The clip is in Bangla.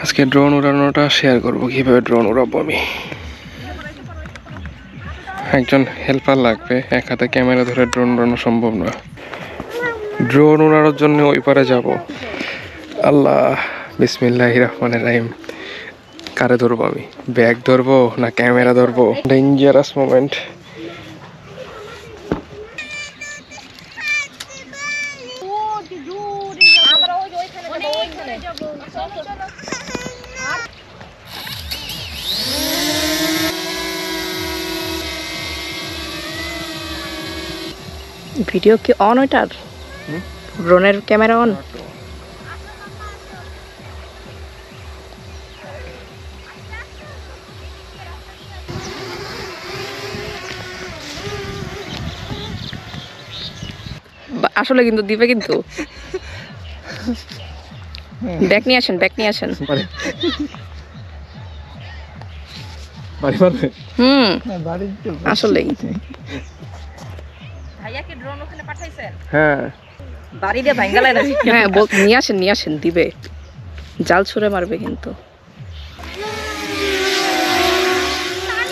আজকে ড্রোন উড়ানোটা শেয়ার করব, কিভাবে ড্রোন উড়াবো আমি। একজন হেল্পার লাগবে, এক হাতে ক্যামেরা ধরে ড্রোন উড়ানো সম্ভব না। ড্রোন উড়ানোর জন্য ওই পারে যাব। আল্লাহ, বিসমিল্লাহির রহমানির রহিম। কারে ধরবো আমি? ব্যাগ ধরবো না ক্যামেরা ধরবো? Dangerous moment. ভিডিও কি অন ওইটার? ড্রোনের ক্যামেরা অন? আসলে কিন্তু দিবে কিন্তু। ব্যাগ নিয়ে আসেন, ব্যাগ নিয়ে আসেন। আসলেই ভাইয়া কি ড্রোন ওখানে পাঠাইছেন? হ্যাঁ, বাড়ি দিয়ে ভাঙ্গালে না। হ্যাঁ, নিয়ে আসেন, নিয়ে আসেন, দিবে। জাল ছুঁড়ে মারবে কিন্তু।